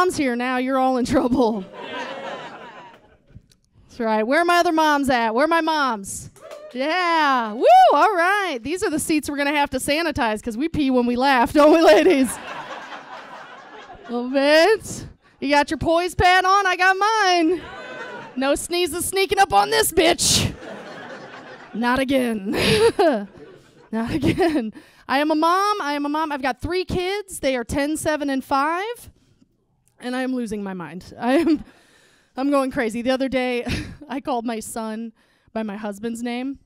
Mom's here now. You're all in trouble. That's right. Where are my other moms at? Where are my moms? Yeah. Woo. All right. These are the seats we're going to have to sanitize because we pee when we laugh, don't we, ladies? A little bit. You got your poise pad on? I got mine. No sneezes sneaking up on this bitch. Not again. Not again. I am a mom. I've got 3 kids. They are 10, 7, and 5. And I am losing my mind. I'm going crazy. The other day, I called my son by my husband's name.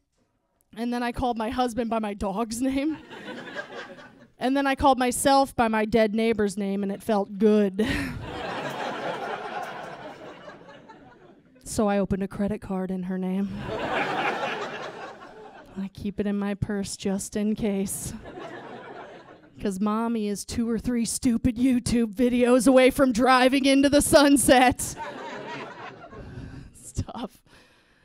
And then I called my husband by my dog's name. And then I called myself by my dead neighbor's name, and it felt good. So I opened a credit card in her name. I keep it in my purse just in case. Because Mommy is 2 or 3 stupid YouTube videos away from driving into the sunset. It's tough.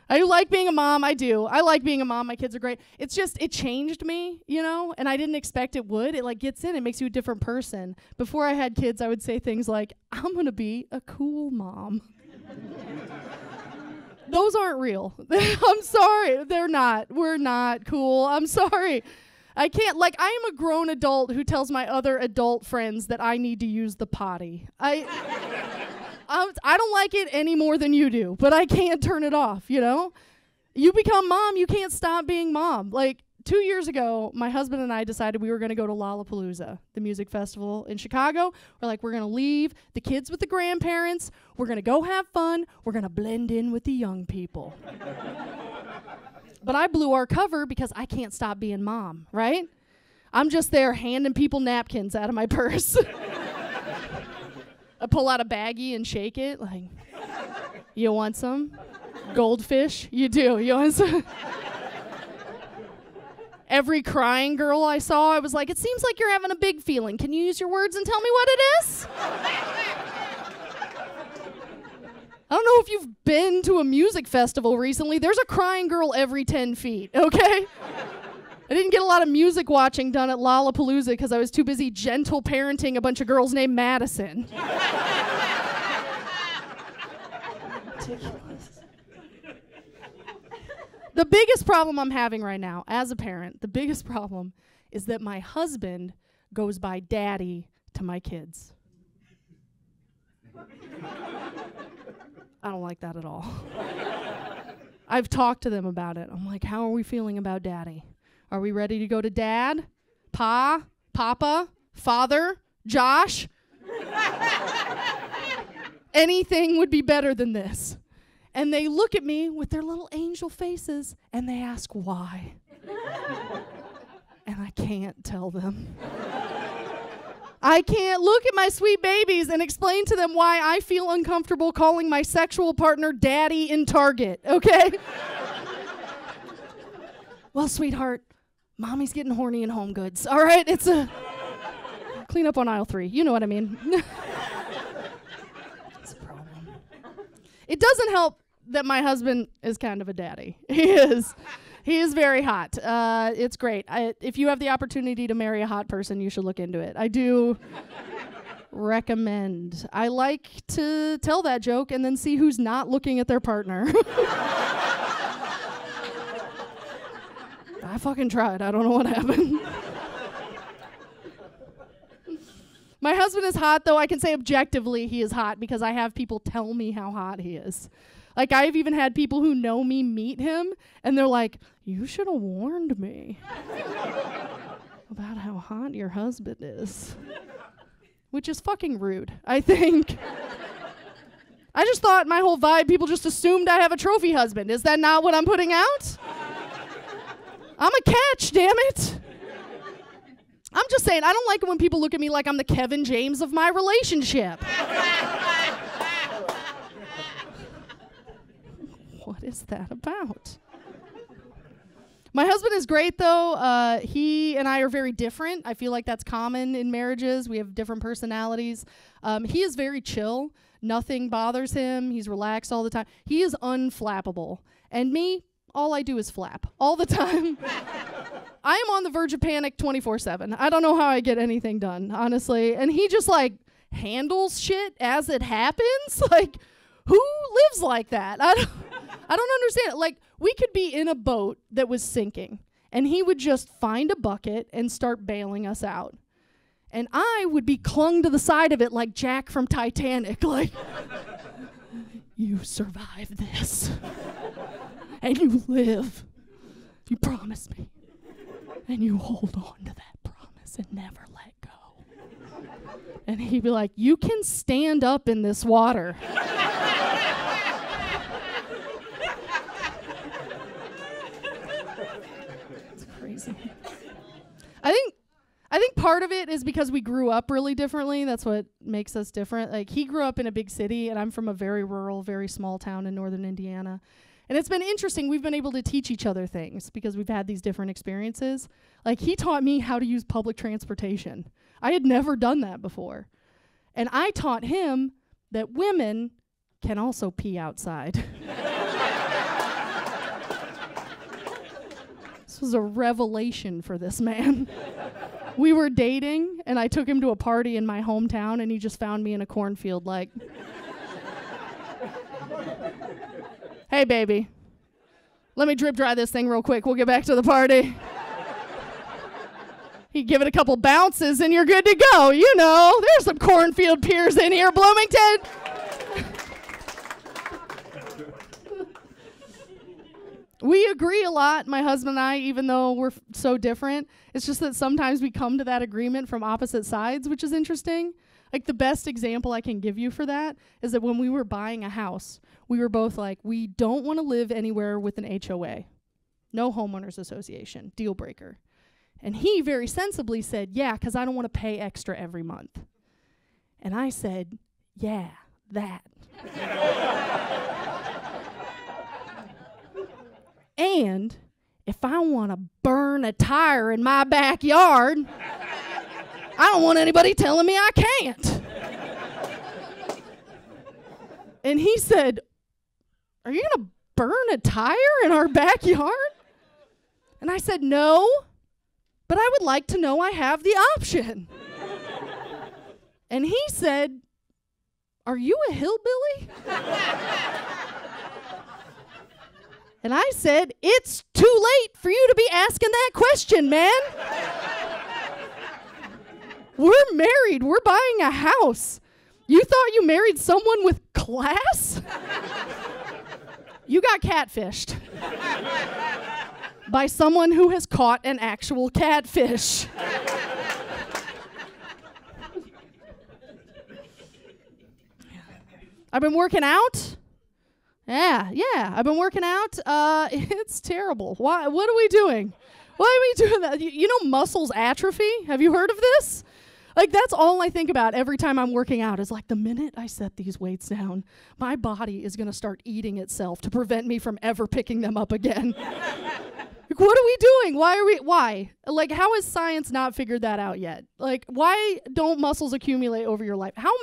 I like being a mom. I do. I like being a mom. My kids are great. It's just, it changed me, you know, and I didn't expect it would. It like gets in. It makes you a different person. Before I had kids, I would say things like, I'm going to be a cool mom. Those aren't real. I'm sorry. They're not. We're not cool. I'm sorry. I can't, like, I am a grown adult who tells my other adult friends that I need to use the potty. I don't like it any more than you do, but I can't turn it off, you know? You become mom, you can't stop being mom. Like, 2 years ago, my husband and I decided we were going to go to Lollapalooza, the music festival in Chicago. We're like, we're going to leave the kids with the grandparents. We're going to go have fun. We're going to blend in with the young people. But I blew our cover because I can't stop being mom, right? I'm just there handing people napkins out of my purse. I pull out a baggie and shake it, like, you want some? Goldfish? You do. You want some? Every crying girl I saw, I was like, it seems like you're having a big feeling. Can you use your words and tell me what it is? I don't know if you've been to a music festival recently. There's a crying girl every 10 feet, okay? I didn't get a lot of music watching done at Lollapalooza because I was too busy gentle parenting a bunch of girls named Madison. Ridiculous. The biggest problem I'm having right now as a parent, the biggest problem is that my husband goes by daddy to my kids. I don't like that at all. I've talked to them about it. I'm like, how are we feeling about daddy? Are we ready to go to dad, pa, papa, father, Josh? Anything would be better than this. And they look at me with their little angel faces and they ask why. And I can't tell them. I can't look at my sweet babies and explain to them why I feel uncomfortable calling my sexual partner daddy in Target, okay? Well, sweetheart, Mommy's getting horny in Home Goods, all right? It's a clean up on aisle 3. You know what I mean. It's a problem. It doesn't help that my husband is kind of a daddy. He is. He is very hot. It's great. If you have the opportunity to marry a hot person, you should look into it. I do recommend. I like to tell that joke and then see who's not looking at their partner. I fucking tried. I don't know what happened. My husband is hot, though. I can say objectively he is hot because I have people tell me how hot he is. Like, I've even had people who know me meet him, and they're like, you should have warned me about how hot your husband is. Which is fucking rude, I think. I just thought my whole vibe, people just assumed I have a trophy husband. Is that not what I'm putting out? I'm a catch, damn it. I'm just saying, I don't like it when people look at me like I'm the Kevin James of my relationship. What is that about? My husband is great, though. He and I are very different. I feel like that's common in marriages. We have different personalities. He is very chill. Nothing bothers him. He's relaxed all the time. He is unflappable. And me, all I do is flap all the time. I am on the verge of panic 24/7. I don't know how I get anything done, honestly. And he just, like, handles shit as it happens. Like, who lives like that? I don't understand it. Like, we could be in a boat that was sinking, and he would just find a bucket and start bailing us out. And I would be clung to the side of it like Jack from Titanic, like, you survive this. And you live. You promise me. And you hold on to that promise and never let go. And he'd be like, you can stand up in this water. It's crazy. I think part of it is because we grew up really differently. That's what makes us different. Like, he grew up in a big city, and I'm from a very rural, very small town in northern Indiana. And it's been interesting. We've been able to teach each other things because we've had these different experiences. Like, he taught me how to use public transportation. I had never done that before. And I taught him that women can also pee outside. This was a revelation for this man. We were dating, and I took him to a party in my hometown, and he just found me in a cornfield like, hey, baby, let me drip dry this thing real quick. We'll get back to the party. He'd give it a couple bounces, and you're good to go. You know, there's some cornfield peers in here, Bloomington. We agree a lot, my husband and I, even though we're so different. It's just that sometimes we come to that agreement from opposite sides, which is interesting. Like, the best example I can give you for that is that when we were buying a house, we were both like, we don't want to live anywhere with an HOA. No homeowners association. Deal breaker. And he very sensibly said, yeah, because I don't want to pay extra every month. And I said, yeah, that. And if I want to burn a tire in my backyard, I don't want anybody telling me I can't. And he said, are you going to burn a tire in our backyard? And I said, no, but I would like to know I have the option. And he said, are you a hillbilly? And I said, it's too late for you to be asking that question, man. We're married. We're buying a house. You thought you married someone with class? You got catfished by someone who has caught an actual catfish. I've been working out. Yeah, I've been working out. It's terrible. Why? What are we doing? Why are we doing that? You know muscles atrophy? Have you heard of this? Like, that's all I think about every time I'm working out is like, the minute I set these weights down, my body is going to start eating itself to prevent me from ever picking them up again. Like, what are we doing? Why? Like, how has science not figured that out yet? Like, why don't muscles accumulate over your life? How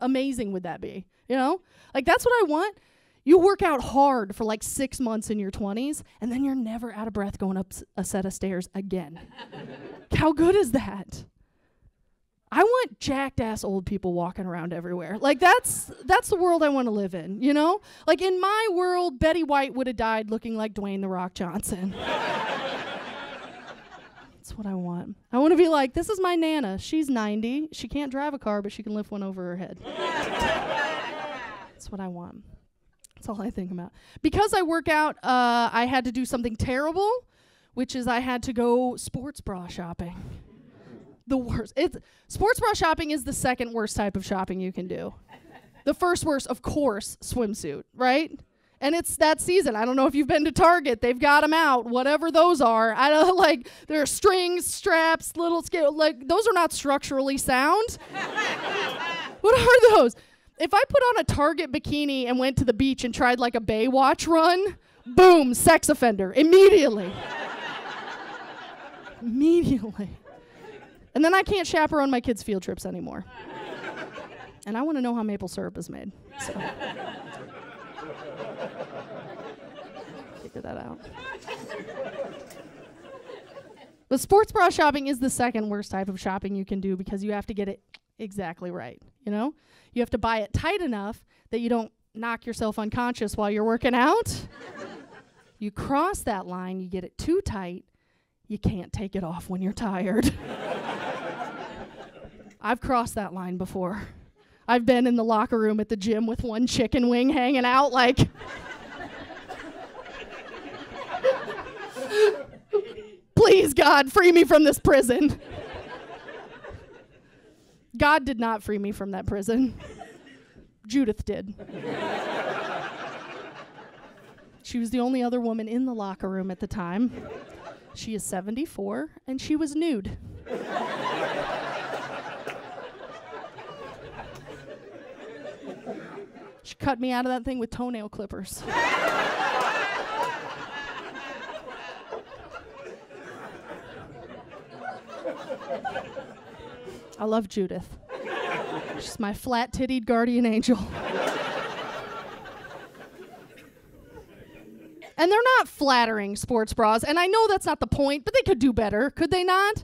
amazing would that be? You know? Like, that's what I want. You work out hard for like 6 months in your 20s, and then you're never out of breath going up a set of stairs again. How good is that? I want jacked-ass old people walking around everywhere. Like, that's the world I want to live in, you know? Like, in my world, Betty White would have died looking like Dwayne "The Rock" Johnson. That's what I want. I want to be like, this is my Nana. She's 90. She can't drive a car, but she can lift one over her head. That's what I want. That's all I think about. Because I work out, I had to do something terrible, which is I had to go sports bra shopping. The worst. Sports bra shopping is the second worst type of shopping you can do. The first worst, of course, swimsuit, right? And it's that season. I don't know if you've been to Target. They've got them out, whatever those are. I don't like, there are strings, straps, little scale. Like, those are not structurally sound. What are those? If I put on a Target bikini and went to the beach and tried like a Baywatch run, boom, sex offender, immediately. Immediately. And then I can't chaperone my kids' field trips anymore. And I want to know how maple syrup is made. So. Figure that out. But sports bra shopping is the second worst type of shopping you can do because you have to get it Exactly right. You know, you have to buy it tight enough that you don't knock yourself unconscious while you're working out. You cross that line, you get it too tight, you can't take it off when you're tired. I've crossed that line before. I've been in the locker room at the gym with one chicken wing hanging out like, please, God, free me from this prison. God did not free me from that prison. Judith did. She was the only other woman in the locker room at the time. She is 74, and she was nude. She cut me out of that thing with toenail clippers. I love Judith. She's my flat-tittied guardian angel. And they're not flattering sports bras, and I know that's not the point, but they could do better, could they not?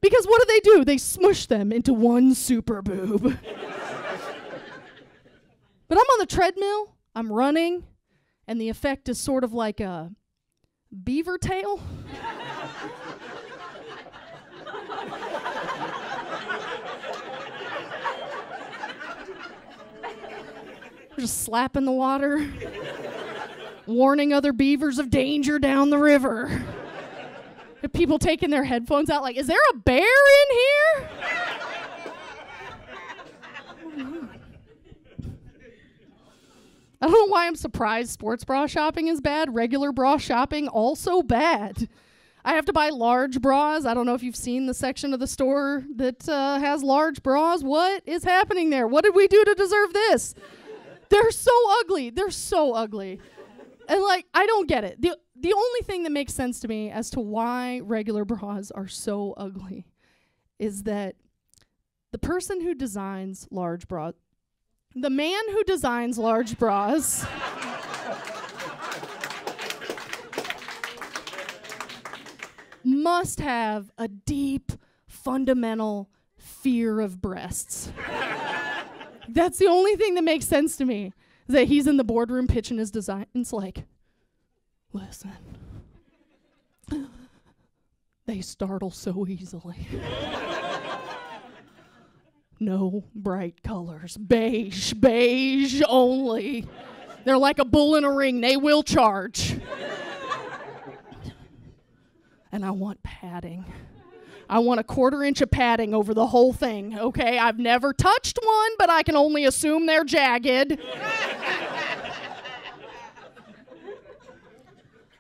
Because what do? They smush them into one super boob. But I'm on the treadmill, I'm running, and the effect is sort of like a beaver tail. Just slapping the water, warning other beavers of danger down the river. The people taking their headphones out like, is there a bear in here? I don't know why I'm surprised sports bra shopping is bad. Regular bra shopping also bad. I have to buy large bras. I don't know if you've seen the section of the store that has large bras. What is happening there? What did we do to deserve this? They're so ugly. They're so ugly. And like, I don't get it. The only thing that makes sense to me as to why regular bras are so ugly is that the person who designs large bras, the man who designs large bras must have a deep, fundamental fear of breasts. That's the only thing that makes sense to me, is that he's in the boardroom pitching his design. It's like, listen, they startle so easily. No bright colors. Beige. Beige only. They're like a bull in a ring. They will charge. And I want padding. I want a 1/4 inch of padding over the whole thing, okay? I've never touched one, but I can only assume they're jagged.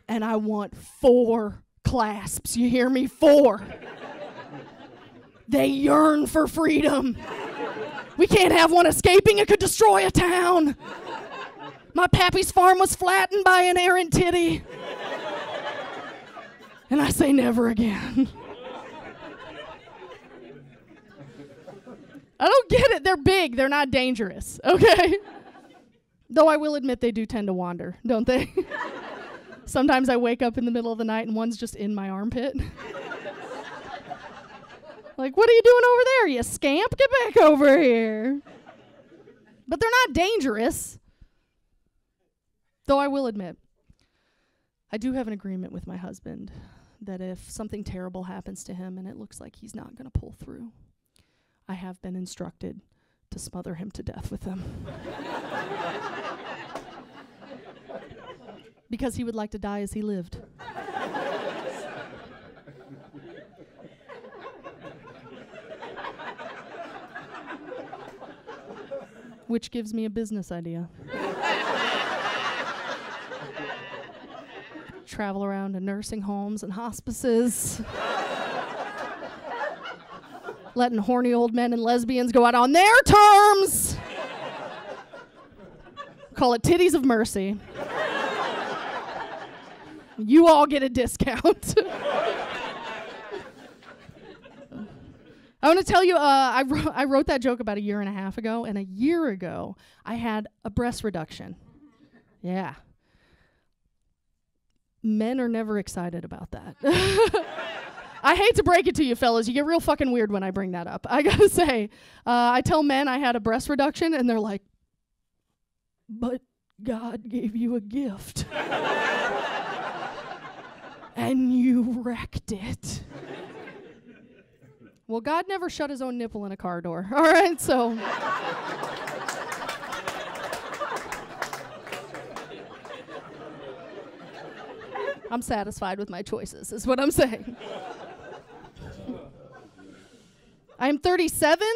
And I want 4 clasps. You hear me? 4. They yearn for freedom. We can't have one escaping. It could destroy a town. My pappy's farm was flattened by an errant titty. And I say never again. I don't get it. They're big. They're not dangerous, okay? Though I will admit they do tend to wander, don't they? Sometimes I wake up in the middle of the night and one's just in my armpit. Like, what are you doing over there, you scamp? Get back over here. But they're not dangerous. Though I will admit, I do have an agreement with my husband that if something terrible happens to him and it looks like he's not going to pull through, I have been instructed to smother him to death with them. Because he would like to die as he lived. Which gives me a business idea. Travel around to nursing homes and hospices. Letting horny old men and lesbians go out on their terms. Call it Titties of Mercy. You all get a discount. I want to tell you, I wrote that joke about 1.5 years ago, and 1 year ago, I had a breast reduction. Yeah. Men are never excited about that. I hate to break it to you, fellas. You get real fucking weird when I bring that up. I gotta say, I tell men I had a breast reduction, and they're like, but God gave you a gift. And you wrecked it. Well, God never shut his own nipple in a car door. All right, so. I'm satisfied with my choices, is what I'm saying. I'm 37.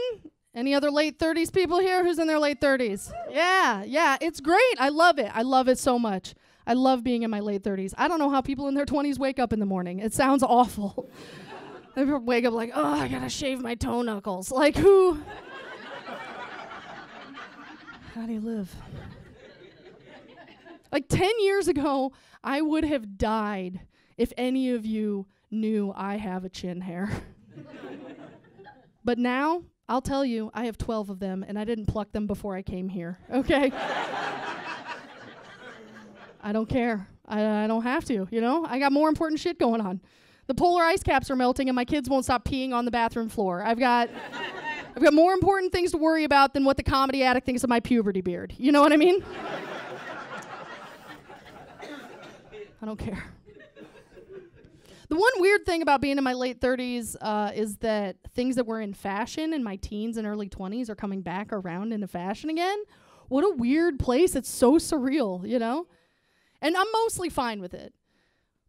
Any other late 30s people here? Who's in their late 30s? Yeah, it's great. I love it. I love it so much. I love being in my late 30s. I don't know how people in their 20s wake up in the morning. It sounds awful. They wake up like, oh, I gotta shave my toe knuckles. Like, who? How do you live? Like 10 years ago, I would have died if any of you knew I have a chin hair. But now, I'll tell you, I have 12 of them, and I didn't pluck them before I came here, okay? I don't care. I don't have to, you know? I got more important shit going on. The polar ice caps are melting, and my kids won't stop peeing on the bathroom floor. I've got more important things to worry about than what the comedy addict thinks of my puberty beard. You know what I mean? I don't care. The one weird thing about being in my late 30s is that things that were in fashion in my teens and early 20s are coming back around into fashion again. What a weird place. It's so surreal, you know? And I'm mostly fine with it.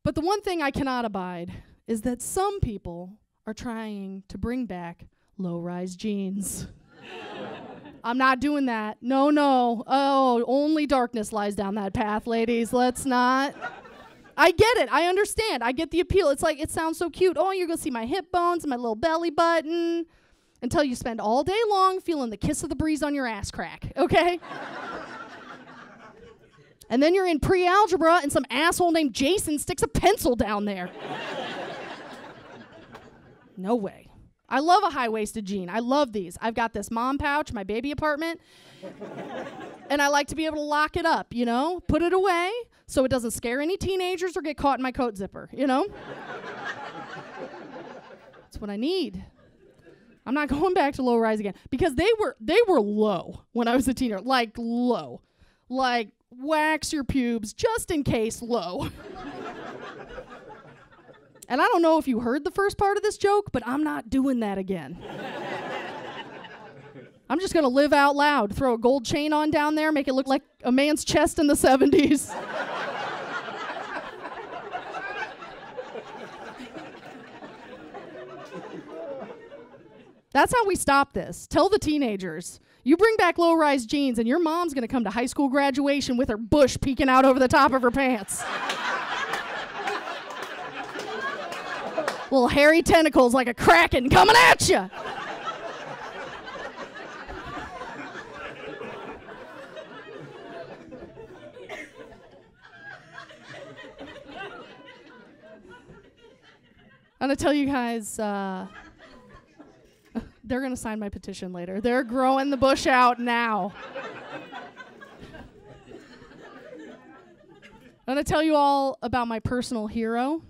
But the one thing I cannot abide is that some people are trying to bring back low-rise jeans. I'm not doing that. No. Oh, only darkness lies down that path, ladies. Let's not. I get it. I understand. I get the appeal. It's like, it sounds so cute. Oh, you're going to see my hip bones and my little belly button until you spend all day long feeling the kiss of the breeze on your ass crack, okay? And then you're in pre-algebra and some asshole named Jason sticks a pencil down there. No way. I love a high-waisted jean. I love these. I've got this mom pouch, my baby apartment, and I like to be able to lock it up, you know? Put it away so it doesn't scare any teenagers or get caught in my coat zipper, you know? That's what I need. I'm not going back to low-rise again because they were low when I was a teenager, like low. Like wax your pubes just in case low. And I don't know if you heard the first part of this joke, but I'm not doing that again. I'm just going to live out loud, throw a gold chain on down there, make it look like a man's chest in the 70s. That's how we stop this. Tell the teenagers, you bring back low-rise jeans and your mom's going to come to high school graduation with her bush peeking out over the top of her pants. Little hairy tentacles like a kraken coming at you. I'm going to tell you guys, they're going to sign my petition later. They're growing the bush out now. I'm going to tell you all about my personal hero,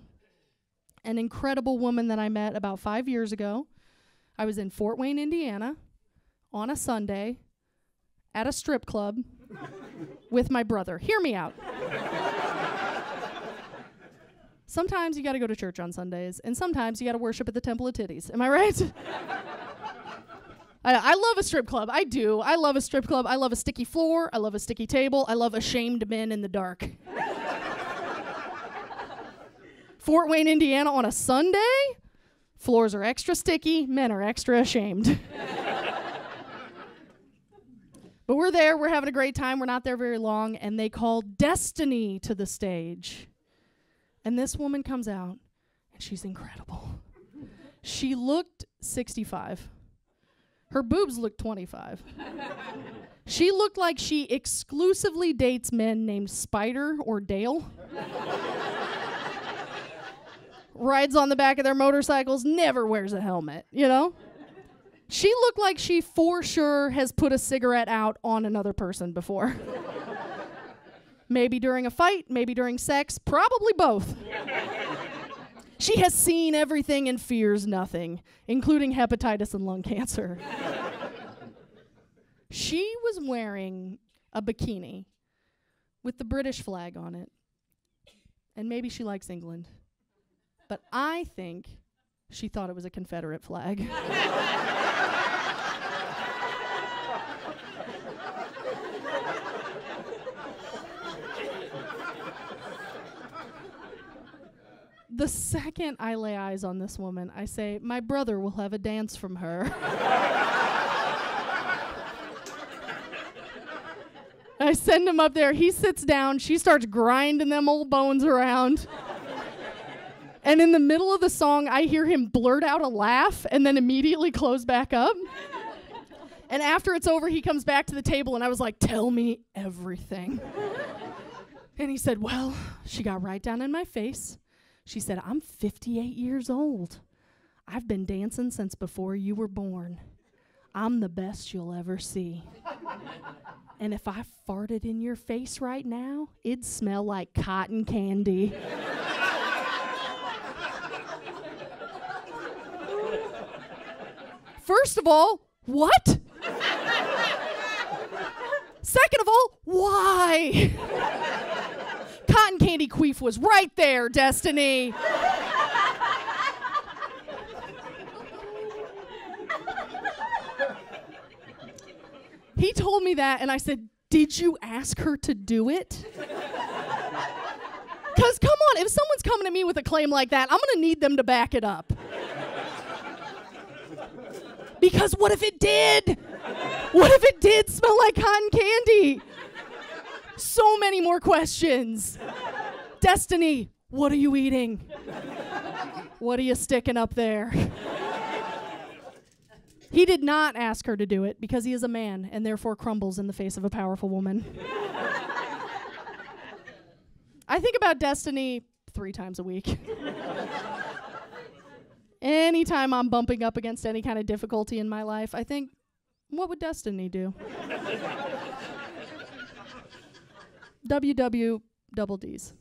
an incredible woman that I met about 5 years ago. I was in Fort Wayne, Indiana, on a Sunday, at a strip club, with my brother. Hear me out. Sometimes you got to go to church on Sundays, and sometimes you got to worship at the Temple of Titties. Am I right? I love a strip club. I do. I love a strip club. I love a sticky floor. I love a sticky table. I love ashamed men in the dark. Fort Wayne, Indiana on a Sunday? Floors are extra sticky. Men are extra ashamed. But we're there. We're having a great time. We're not there very long. And they call Destiny to the stage. And this woman comes out, and she's incredible. She looked 65. Her boobs looked 25. She looked like she exclusively dates men named Spider or Dale. Rides on the back of their motorcycles, never wears a helmet, you know? She looked like she for sure has put a cigarette out on another person before. Maybe during a fight, maybe during sex, probably both. She has seen everything and fears nothing, including hepatitis and lung cancer. She was wearing a bikini with the British flag on it. And maybe she likes England. But I think she thought it was a Confederate flag. The second I lay eyes on this woman, I say, my brother will have a dance from her. I send him up there. He sits down. She starts grinding them old bones around. And in the middle of the song, I hear him blurt out a laugh and then immediately close back up. And after it's over, he comes back to the table, and I was like, tell me everything. And he said, well, she got right down in my face. She said, I'm 58 years old. I've been dancing since before you were born. I'm the best you'll ever see. And if I farted in your face right now, it'd smell like cotton candy. First of all, what? Second of all, why? Cotton candy queef was right there, Destiny. He told me that, and I said, did you ask her to do it? Because, come on, if someone's coming to me with a claim like that, I'm going to need them to back it up. Because what if it did? What if it did smell like cotton candy? So many more questions. Destiny, what are you eating? What are you sticking up there? He did not ask her to do it because he is a man and therefore crumbles in the face of a powerful woman. I think about Destiny 3 times a week. Anytime I'm bumping up against any kind of difficulty in my life, I think, what would Destiny do? WW double Ds.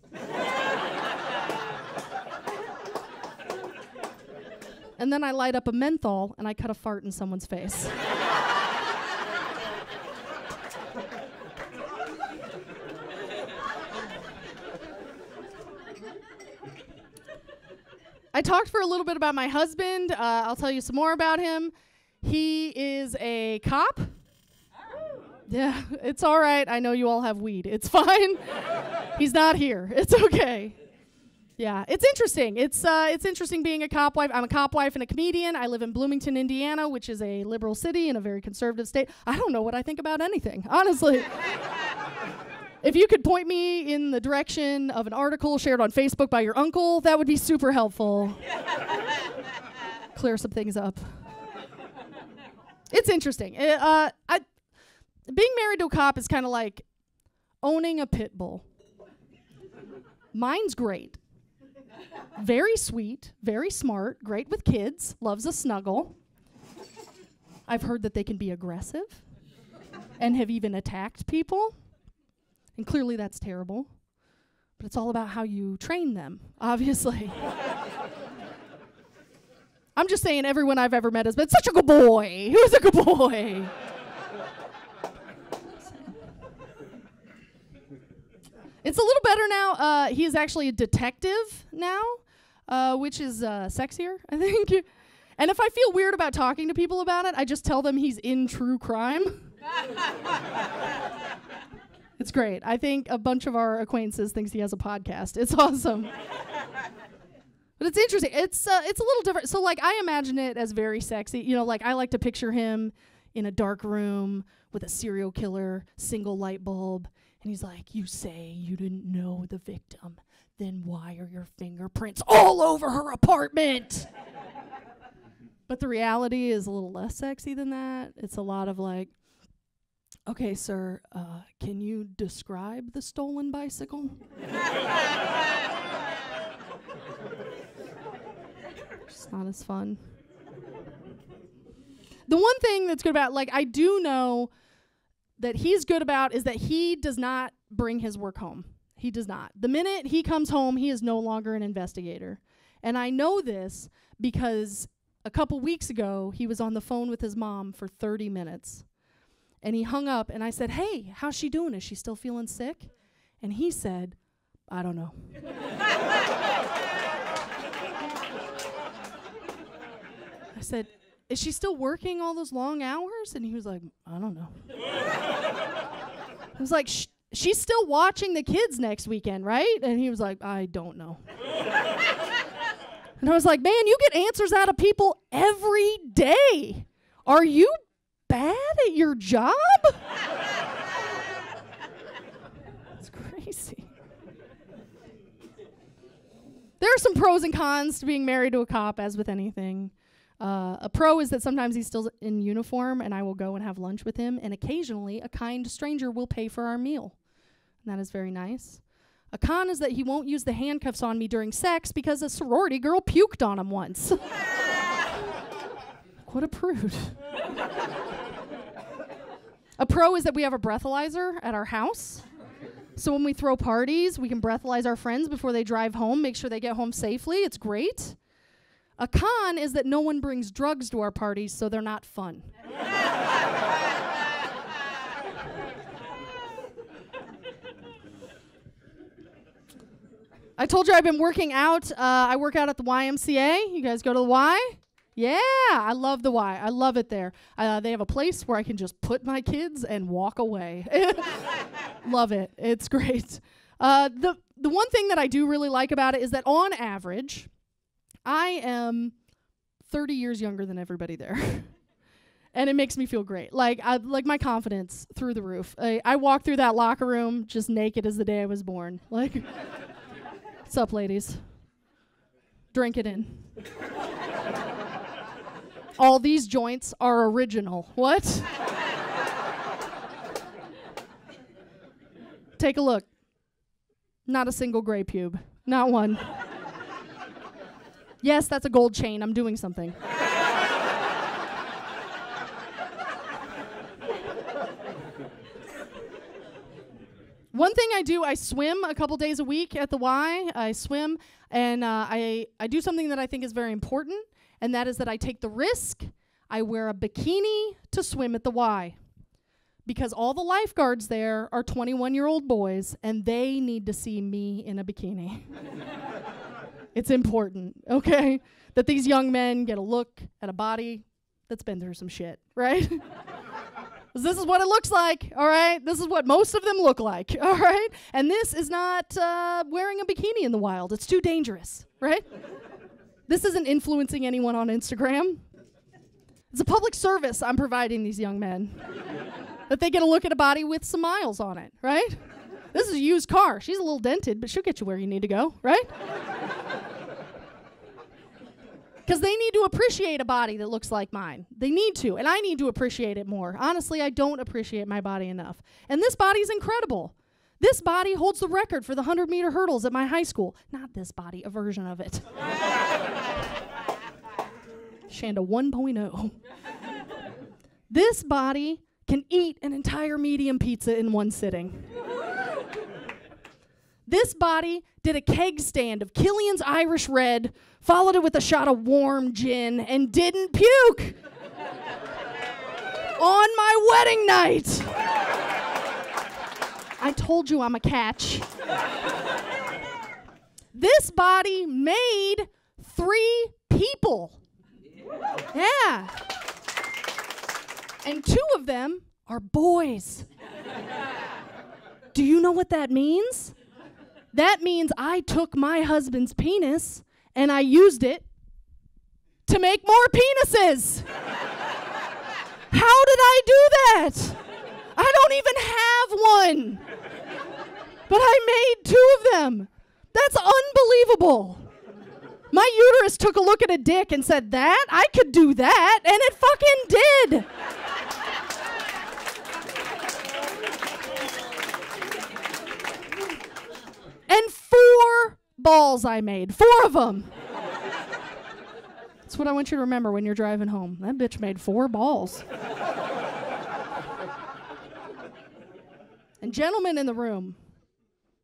And then I light up a menthol and I cut a fart in someone's face. I talked for a little bit about my husband. I'll tell you some more about him. He is a cop. Yeah, it's all right. I know you all have weed. It's fine. He's not here. It's okay. Yeah, it's interesting. It's interesting being a cop wife. I'm a cop wife and a comedian. I live in Bloomington, Indiana, which is a liberal city in a very conservative state. I don't know what I think about anything, honestly. If you could point me in the direction of an article shared on Facebook by your uncle, that would be super helpful. Clear some things up. It's interesting. Being married to a cop is kind of like owning a pit bull. Mine's great. Very sweet, very smart, great with kids, loves a snuggle. I've heard that they can be aggressive and have even attacked people. And clearly that's terrible. But it's all about how you train them, obviously. I'm just saying everyone I've ever met has been such a good boy. He was a good boy. It's a little better now. He is actually a detective now, which is sexier, I think. And if I feel weird about talking to people about it, I just tell them he's in true crime. It's great. I think a bunch of our acquaintances thinks he has a podcast. It's awesome. But it's interesting. It's a little different. So, like, I imagine it as very sexy. You know, like, I like to picture him in a dark room with a serial killer, single light bulb. And he's like, you say you didn't know the victim. Then why are your fingerprints all over her apartment? But the reality is a little less sexy than that. It's a lot of like, okay, sir, can you describe the stolen bicycle? It's not as fun. The one thing that's good about, like, I do know that he's good about is that he does not bring his work home. He does not. The minute he comes home, he is no longer an investigator. And I know this because a couple weeks ago, he was on the phone with his mom for 30 minutes. And he hung up, and I said, hey, how's she doing? Is she still feeling sick? And he said, I don't know. I said, is she still working all those long hours? And he was like, I don't know. I was like, she's still watching the kids next weekend, right? And he was like, I don't know. And I was like, man, you get answers out of people every day. Are you bad at your job? It's crazy. There are some pros and cons to being married to a cop, as with anything. A pro is that sometimes he's still in uniform, and I will go and have lunch with him, and occasionally a kind stranger will pay for our meal. And that is very nice. A con is that he won't use the handcuffs on me during sex because a sorority girl puked on him once. What a prude. A pro is that we have a breathalyzer at our house. So when we throw parties, we can breathalyze our friends before they drive home, make sure they get home safely. It's great. A con is that no one brings drugs to our parties, so they're not fun. I told you I've been working out. I work out at the YMCA. You guys go to the Y? Yeah, I love the Y. I love it there. They have a place where I can just put my kids and walk away. Love it. It's great. The one thing that I do really like about it is that on average, I am 30 years younger than everybody there. And it makes me feel great. Like my confidence through the roof. I walk through that locker room just naked as the day I was born. Like, what's up, ladies? Drink it in. All these joints are original. What? Take a look. Not a single gray pube. Not one. Yes, that's a gold chain. I'm doing something. One thing I do, I swim a couple days a week at the Y. I swim, and I do something that I think is very important, and that is that I take the risk. I wear a bikini to swim at the Y. Because all the lifeguards there are 21-year-old boys, and they need to see me in a bikini. It's important, okay? That these young men get a look at a body that's been through some shit, right? This is what it looks like, all right? This is what most of them look like, all right? And this is not wearing a bikini in the wild. It's too dangerous, right? This isn't influencing anyone on Instagram. It's a public service I'm providing these young men. That they get a look at a body with some miles on it, right? This is a used car. She's a little dented, but she'll get you where you need to go, right? Because they need to appreciate a body that looks like mine. They need to, and I need to appreciate it more. Honestly, I don't appreciate my body enough. And this body's incredible. This body holds the record for the 100-meter hurdles at my high school. Not this body, a version of it. Shanda 1.0. This body can eat an entire medium pizza in one sitting. This body did a keg stand of Killian's Irish Red, followed it with a shot of warm gin, and didn't puke on my wedding night. I told you I'm a catch. This body made 3 people. Yeah. And 2 of them are boys. Do you know what that means? That means I took my husband's penis and I used it to make more penises. How did I do that? I don't even have one. But I made 2 of them. That's unbelievable. My uterus took a look at a dick and said, that? I could do that. And it fucking did. And 4 balls I made. 4 of them. That's what I want you to remember when you're driving home. That bitch made 4 balls. And gentlemen in the room,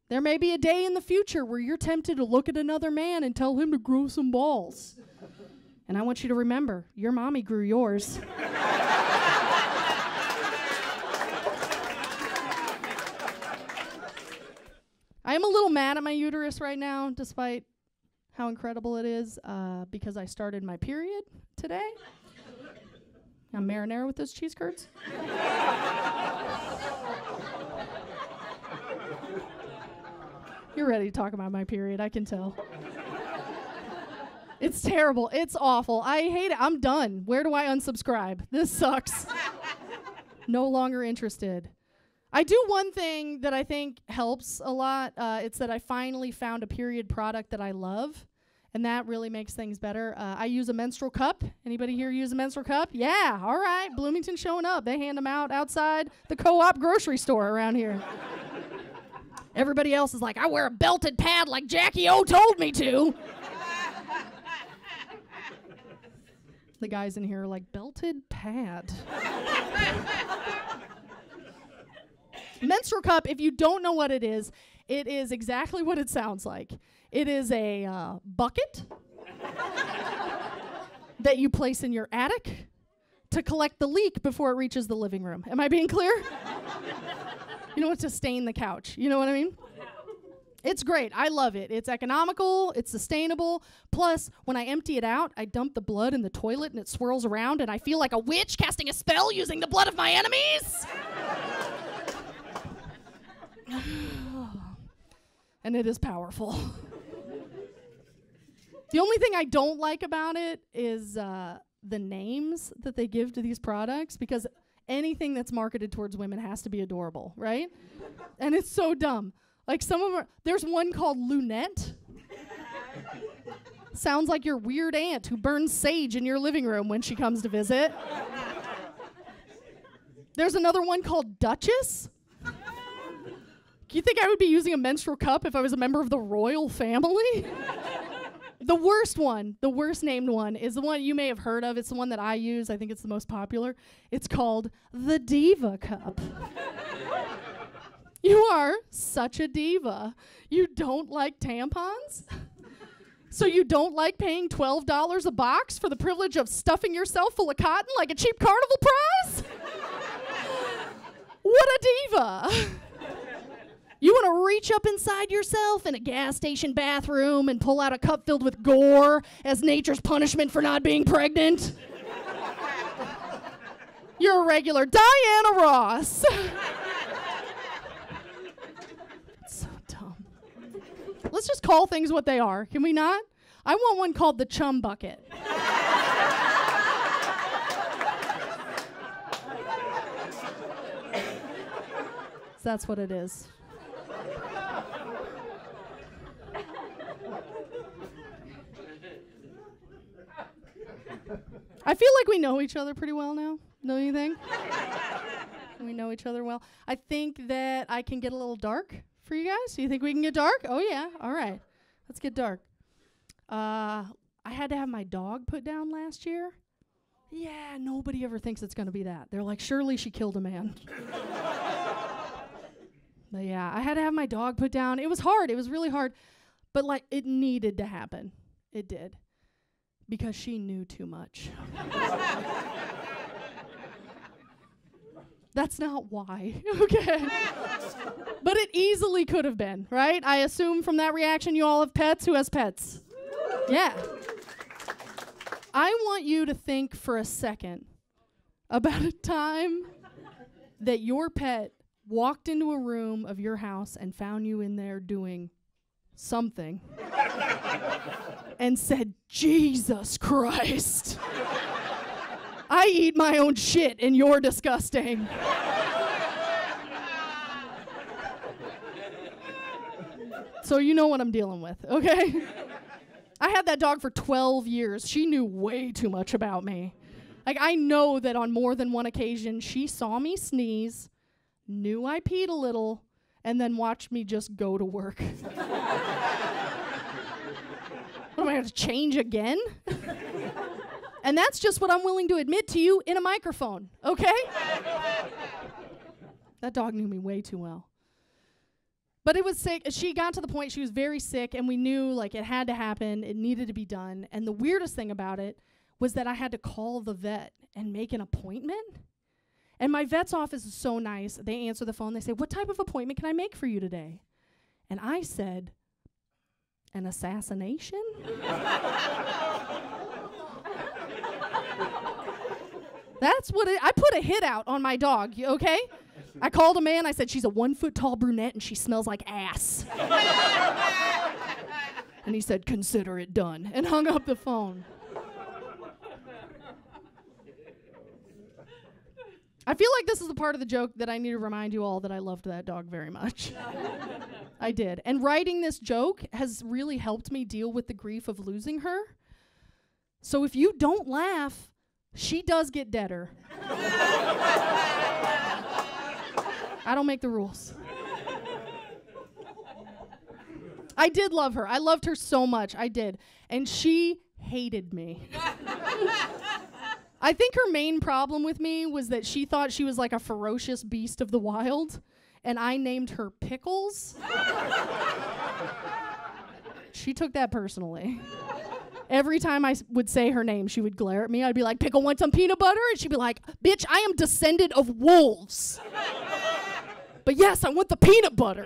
There may be a day in the future where you're tempted to look at another man and tell him to grow some balls. And I want you to remember, your mommy grew yours. I am a little mad at my uterus right now, despite how incredible it is, because I started my period today. I'm marinara with those cheese curds. You're ready to talk about my period, I can tell. It's terrible. It's awful. I hate it. I'm done. Where do I unsubscribe? This sucks. No longer interested. I do one thing that I think helps a lot. It's that I finally found a period product that I love, and that really makes things better. I use a menstrual cup. Anybody here use a menstrual cup? Yeah, all right. Bloomington showing up. They hand them out outside the co-op grocery store around here. Everybody else is like, I wear a belted pad like Jackie O told me to. The guys in here are like, belted pad. Menstrual cup, if you don't know what it is exactly what it sounds like. It is a bucket that you place in your attic to collect the leak before it reaches the living room. Am I being clear? You know what? To stain the couch. You know what I mean? It's great. I love it. It's economical. It's sustainable. Plus, when I empty it out, I dump the blood in the toilet and it swirls around and I feel like a witch casting a spell using the blood of my enemies. And it is powerful. The only thing I don't like about it is the names that they give to these products, because anything that's marketed towards women has to be adorable, right? And it's so dumb. Like some of them, there's one called Lunette. Sounds like your weird aunt who burns sage in your living room when she comes to visit. There's another one called Duchess. Do you think I would be using a menstrual cup if I was a member of the royal family? The worst one, the worst named one, is the one you may have heard of. It's the one that I use. I think it's the most popular. It's called the Diva Cup. You are such a diva. You don't like tampons? So you don't like paying $12 a box for the privilege of stuffing yourself full of cotton like a cheap carnival prize? What a diva. You want to reach up inside yourself in a gas station bathroom and pull out a cup filled with gore as nature's punishment for not being pregnant? You're a regular Diana Ross. It's so dumb. Let's just call things what they are, can we not? I want one called the Chum Bucket. So that's what it is. I feel like we know each other pretty well now. Don't you think? We know each other well. I think that I can get a little dark for you guys. Do you think we can get dark? Oh, yeah. All right. Let's get dark. I had to have my dog put down last year. Yeah, nobody ever thinks it's going to be that. They're like, surely she killed a man. But yeah, I had to have my dog put down. It was hard. It was really hard. But, like, it needed to happen. It did. Because she knew too much. That's not why, okay? But it easily could have been, right? I assume from that reaction you all have pets. Who has pets? Yeah. I want you to think for a second about a time that your pet walked into a room of your house and found you in there doing something and said, Jesus Christ, I eat my own shit and you're disgusting. So you know what I'm dealing with, okay? I had that dog for 12 years. She knew way too much about me. Like, I know that on more than one occasion, she saw me sneeze, knew I peed a little, and then watched me just go to work. What, am I going to change again? And that's just what I'm willing to admit to you in a microphone, okay? That dog knew me way too well. But it was sick. She got to the point she was very sick, and we knew like it had to happen. It needed to be done. And the weirdest thing about it was that I had to call the vet and make an appointment. And my vet's office is so nice. They answer the phone. They say, "What type of appointment can I make for you today?" And I said, "An assassination?" That's what I put a hit out on my dog, okay? I called a man. I said, "She's a 1-foot-tall brunette and she smells like ass." And he said, "Consider it done," and hung up the phone. I feel like this is the part of the joke that I need to remind you all that I loved that dog very much. I did. And writing this joke has really helped me deal with the grief of losing her. So if you don't laugh, she does get deader. I don't make the rules. I did love her. I loved her so much. I did. And she hated me. I think her main problem with me was that she thought she was like a ferocious beast of the wild, and I named her Pickles. She took that personally. Every time I would say her name, she would glare at me. I'd be like, "Pickle, want some peanut butter?" And she'd be like, "Bitch, I am descended of wolves. But yes, I want the peanut butter."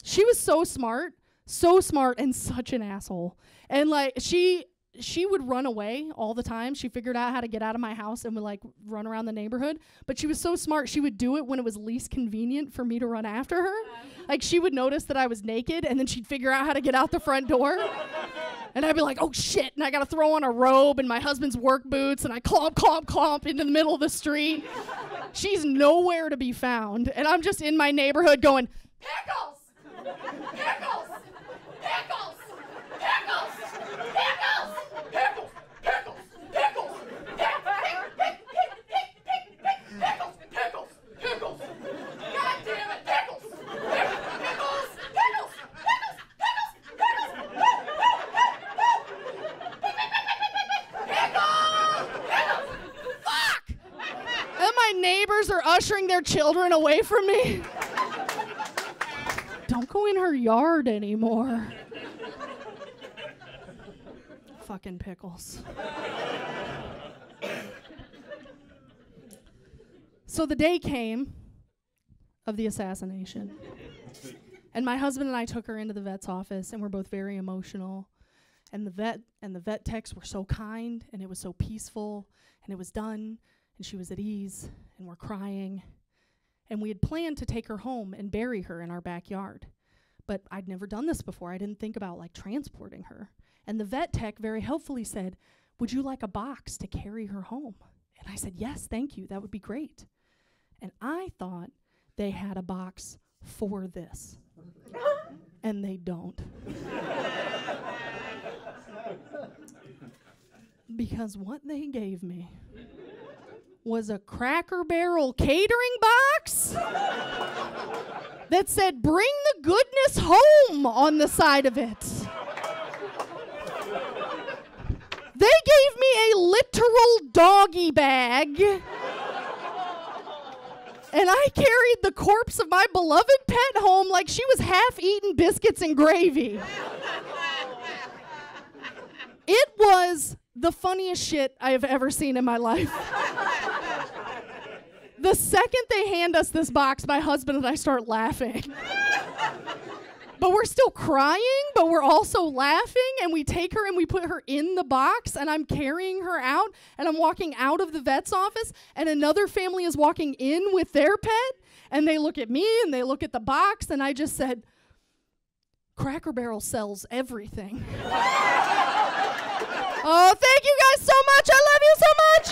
She was so smart and such an asshole. And like she would run away all the time. She figured out how to get out of my house and would like run around the neighborhood. But she was so smart, she would do it when it was least convenient for me to run after her. Like she would notice that I was naked and then she'd figure out how to get out the front door. And I'd be like, "Oh shit," and I gotta throw on a robe and my husband's work boots and I clomp into the middle of the street. She's nowhere to be found. And I'm just in my neighborhood going, "Pickles! Pickles! Pickles! Pickles! Pickles! Pickles! Pickles! Pickles! Pickles! Pickles! God damn it, Pickles! Pickles! Pickles! Pickles! Pickles! Fuck! And my neighbors are ushering their children away from me. Don't go in her yard anymore. Fucking Pickles. So the day came of the assassination. And my husband and I took her into the vet's office and we're both very emotional. And the vet techs were so kind and it was so peaceful and it was done and she was at ease and we're crying. And we had planned to take her home and bury her in our backyard. But I'd never done this before. I didn't think about like transporting her. And the vet tech very helpfully said, "Would you like a box to carry her home?" And I said, "Yes, thank you. That would be great." And I thought they had a box for this. And they don't. Because what they gave me was a Cracker Barrel catering box that said, "Bring the goodness home" on the side of it. They gave me a literal doggy bag. And I carried the corpse of my beloved pet home like she was half-eaten biscuits and gravy. It was the funniest shit I have ever seen in my life. The second they hand us this box, my husband and I start laughing. But we're still crying, but we're also laughing, and we take her and we put her in the box, and I'm carrying her out, and I'm walking out of the vet's office, and another family is walking in with their pet, and they look at me, and they look at the box, and I just said, "Cracker Barrel sells everything." Oh, thank you guys so much. I love you so much.